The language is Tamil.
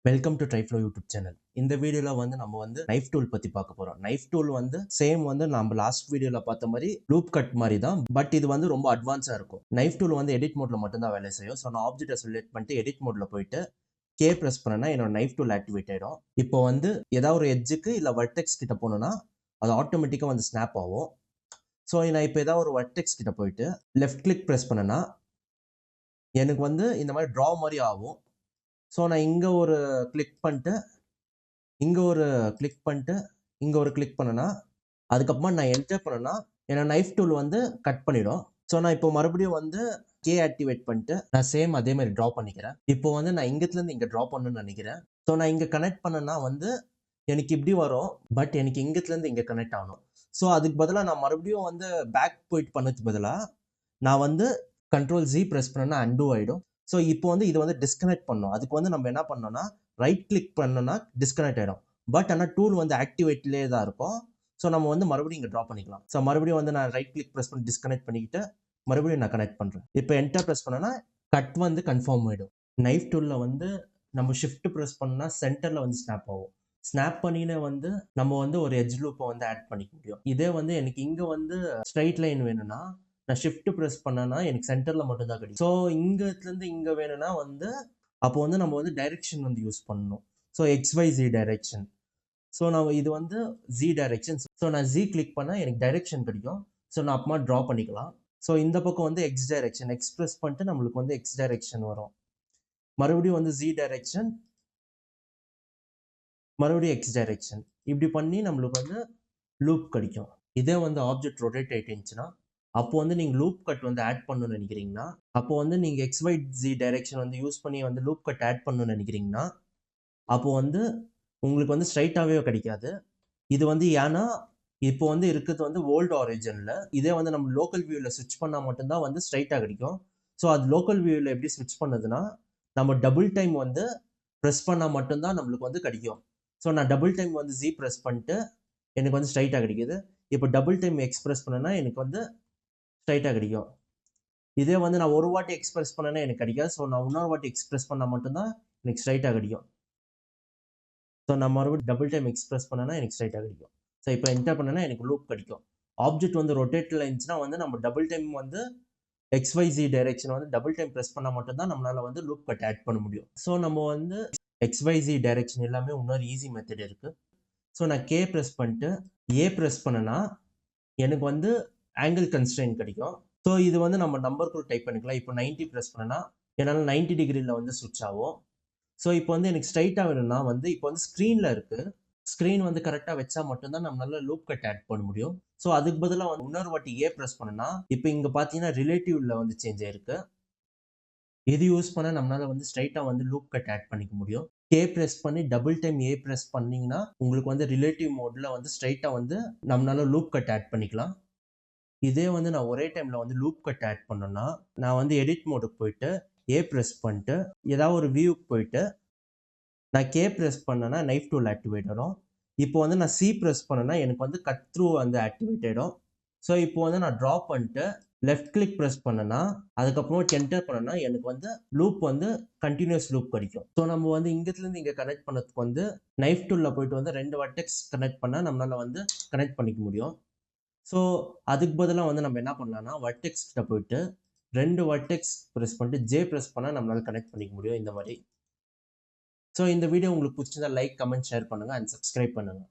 Welcome to Triflo YouTube channel. இந்த வீடியோல நம்ம நைஃப் டூல் பத்தி பார்க்க போறோம். நைஃப் டூல் சேம் நம்ம லாஸ்ட் வீடியோல பார்த்த மாதிரி லூப் கட் மாதிரி தான். பட் இது ரொம்ப அட்வான்ஸா இருக்கும். நைஃப் டூல் எடிட் மோட்ல மட்டும் தான் வேலை செய்யும். ஸோ நான் ஆப்ஜெக்டை செலக்ட் பண்ணிட்டு எடிட் மோட்ல போயிட்டு கே பிரஸ் பண்ணனா என்னோட நைஃப் டூல் ஆக்டிவேட் ஆயிடும். இப்போ ஏதாவது ஒரு எட்ஜுக்கு இல்ல வர்டெக்ஸ் கிட்ட போனோம்னா அது ஆட்டோமேட்டிக்கா ஸ்னாப் ஆகும். ஸோ நான் இப்போ ஏதாவது ஒரு வர்டெக்ஸ் கிட்ட போயிட்டு லெஃப்ட் கிளிக் பிரஸ் பண்ணனா எனக்கு இந்த மாதிரி ட்ரா மாதிரி ஆகும். ஸோ நான் இங்கே ஒரு கிளிக் பண்ணிட்டு இங்கே ஒரு கிளிக் பண்ணிட்டு இங்கே ஒரு கிளிக் பண்ணனா அதுக்கப்புறமா நான் என்டர் பண்ணனா என்னோட நைஃப் டூல் கட் பண்ணிடும். ஸோ நான் இப்போ மறுபடியும் கே ஆக்டிவேட் பண்ணிட்டு நான் சேம் அதே மாதிரி ட்ரா பண்ணிக்கிறேன். இப்போ நான் இங்கத்துலேருந்து இங்கே ட்ரா பண்ணணும்னு நினைக்கிறேன். ஸோ நான் இங்கே கனெக்ட் பண்ணனா எனக்கு இப்படி வரும். பட் எனக்கு இங்கத்துலேருந்து இங்கே கனெக்ட் ஆகணும். ஸோ அதுக்கு பதிலாக நான் மறுபடியும் பேக் போயிட்டு பண்ணதுக்கு பதிலாக நான் கண்ட்ரோல் ஜி ப்ரெஸ் பண்ணனா அன்டூ ஆகிடும். ஸோ இப்போ இது டிஸ்கனெக்ட் பண்ணணும். அதுக்கு நம்ம என்ன பண்ணோம்னா ரைட் கிளிக் பண்ணோம்னா டிஸ்கனெக்ட் ஆகிடும். பட் ஆனால் டூல் ஆக்டிவேட்லேயே தான் இருக்கும். ஸோ நம்ம மறுபடியும் இங்கே ட்ரா பண்ணிக்கலாம். ஸோ மறுபடியும் நான் ரைட் கிளிக் ப்ரெஸ் பண்ணி டிஸ்கனெக்ட் பண்ணிக்கிட்டு மறுபடியும் நான் கனெக்ட் பண்ணுறேன். இப்போ என்டர் ப்ரெஸ் பண்ணனா கட் கன்ஃபார்ம் ஆகிடும். நைஃப் டூலில் நம்ம ஷிஃப்ட் ப்ரெஸ் பண்ணால் சென்டரில் ஸ்னாப் ஆகும். ஸ்னாப் பண்ணினே நம்ம ஒரு எட்ஜ் லூப்பை ஆட் பண்ணிக்க முடியும். இதே எனக்கு இங்கே ஸ்ட்ரைட் லைன் வேணும்னா நான் ஷிஃப்ட் ப்ரெஸ் பண்ணனா எனக்கு சென்டரில் மட்டும் தான் கிடைக்கும். ஸோ இங்கேருந்து இங்கே வேணும்னா அப்போ நம்ம டைரெக்ஷன் யூஸ் பண்ணணும். So XYZ direction. ஸோ நான் இது Z டைரெக்ஷன். ஸோ நான் Z கிளிக் பண்ணால் எனக்கு டைரெக்ஷன் கிடைக்கும். ஸோ நான் அப்புறமா ட்ரா பண்ணிக்கலாம். ஸோ இந்த பக்கம் X டைரெக்ஷன். X ப்ரெஸ் பண்ணிட்டு நம்மளுக்கு X டைரெக்ஷன் வரும். மறுபடியும் Z டைரெக்ஷன், மறுபடியும் X டைரெக்ஷன். இப்படி பண்ணி நம்மளுக்கு லூப் கிடைக்கும். இதே ஆப்ஜெக்ட் ரொட்டேட் ஆகிட்டு இருந்துச்சுன்னா அப்போ நீங்கள் லூப் கட் ஆட் பண்ணணும்னு நினைக்கிறீங்கன்னா அப்போ நீங்கள் XYZ டைரெக்ஷன் யூஸ் பண்ணி லூப் கட் ஆட் பண்ணணும்னு நினைக்கிறீங்கன்னா அப்போ உங்களுக்கு ஸ்ட்ரைட்டாகவே கிடைக்காது. இது ஏன்னா இப்போ இருக்கிறது ஓல்டு ஆரிஜினில். இதே நம்ம லோக்கல் வியூவில் ஸ்விட்ச் பண்ணால் மட்டும்தான் ஸ்ட்ரைட்டாக கிடைக்கும். ஸோ அது லோக்கல் வியூவில் எப்படி ஸ்விட்ச் பண்ணதுன்னா நம்ம டபுள் டைம் ப்ரெஸ் பண்ணால் மட்டும்தான் நம்மளுக்கு கிடைக்கும். ஸோ நான் டபுள் டைம் Z ப்ரெஸ் பண்ணிட்டு எனக்கு ஸ்ட்ரைட்டாக கிடைக்குது. இப்போ டபுள் டைம் எக்ஸ்பிரஸ் பண்ணனா எனக்கு ஸ்ட்ரைட்டாக கிடைக்கும். இதே நான் ஒரு வாட்டி எக்ஸ்பிரஸ் பண்ணனா எனக்கு கிடைக்காது. ஸோ நான் இன்னொரு வாட்டி எக்ஸ்பிரஸ் பண்ணால் மட்டும்தான் எனக்கு ஸ்ட்ரைட்டாக கிடைக்கும். ஸோ நான் மறுபடியும் டபுள் டைம் எக்ஸ்பிரஸ் பண்ணனா எனக்கு ஸ்ட்ரைட்டாக கிடைக்கும். ஸோ இப்போ என்டர் பண்ணனா எனக்கு லூப் கிடைக்கும். ஆப்ஜெக்ட் ரொட்டேட்டில் இருந்துச்சுன்னா நம்ம double time XYZ direction double time press பண்ணால் மட்டும்தான் நம்மளால் லூப் கட் ஆட் பண்ண முடியும். ஸோ நம்ம XYZ டைரெக்ஷன் எல்லாமே இன்னொரு ஈஸி மெத்தட் இருக்குது. ஸோ நான் கே ப்ரெஸ் பண்ணிட்டு ஏ ப்ரெஸ் பண்ணனா எனக்கு ஆங்கிள் கன்ஸ்ட்ரெயின் கிடைக்கும். ஸோ இது நம்ம நம்பருக்குள்ள டைப் பண்ணிக்கலாம். இப்போ 90 ப்ரெஸ் பண்ணனா என்னால் 90 டிகிரியில் ஸ்விட்ச் ஆகும். ஸோ இப்போ எனக்கு ஸ்ட்ரைட்டாக வேணும்னா இப்போ ஸ்க்ரீனில் இருக்குது. ஸ்க்ரீன் கரெக்டாக வச்சா மட்டும்தான் நம்மளால லூப் கட் ஆட் பண்ண முடியும். ஸோ அதுக்கு பதிலாக இன்னொரு வாட்டி ஏ ப்ரெஸ் பண்ணனா இப்போ இங்கே பார்த்தீங்கன்னா ரிலேட்டிவ்ல சேஞ்ச் ஆயிருக்கு. இது யூஸ் பண்ண நம்மளால ஸ்ட்ரைட்டாக லூப் கட் ஆட் பண்ணிக்க முடியும். கே ப்ரெஸ் பண்ணி டபுள் டைம் ஏ ப்ரெஸ் பண்ணீங்கன்னா உங்களுக்கு ரிலேட்டிவ் மோடில் ஸ்ட்ரைட்டாக நம்மளால லூப் கட் ஆட் பண்ணிக்கலாம். இதே நான் ஒரே டைமில் லூப் கட் ஆட் பண்ணோன்னா நான் எடிட் மோடுக்கு போயிட்டு ஏ ப்ரெஸ் பண்ணிட்டு ஏதாவது ஒரு வியூக்கு போயிட்டு நான் கே ப்ரெஸ் பண்ணேன்னா நைஃப் டூல் ஆக்டிவேட் ஆகிடும். இப்போ நான் சி ப்ரெஸ் பண்ணேன்னா எனக்கு கட் த்ரூ ஆக்டிவேட் ஆகிடும். ஸோ இப்போ நான் ட்ரா பண்ணிட்டு லெஃப்ட் கிளிக் ப்ரெஸ் பண்ணேன்னா அதுக்கப்புறம் என்டர் பண்ணேன்னா எனக்கு லூப் கண்டினியூஸ் லூப் கிடைக்கும். ஸோ நம்ம இங்கத்துலேருந்து இங்கே கனெக்ட் பண்ணதுக்கு நைஃப் டூலில் போயிட்டு 2 வர்டெக்ஸ் கனெக்ட் பண்ணால் நம்மளால் கனெக்ட் பண்ணிக்க முடியும். ஸோ அதுக்கு பதிலாக நம்ம என்ன பண்ணலாம்னா வர்டெக்ஸ் கிட்ட போயிட்டு 2 வர்டெக்ஸ் ப்ரெஸ் பண்ணிட்டு ஜே ப்ரெஸ் பண்ணால் நம்மளால கனெக்ட் பண்ணிக்க முடியும் இந்த மாதிரி. ஸோ இந்த வீடியோ உங்களுக்கு பிடிச்சிருந்தா லைக், கமெண்ட், ஷேர் பண்ணுங்கள் அண்ட் சப்ஸ்கிரைப் பண்ணுங்கள்.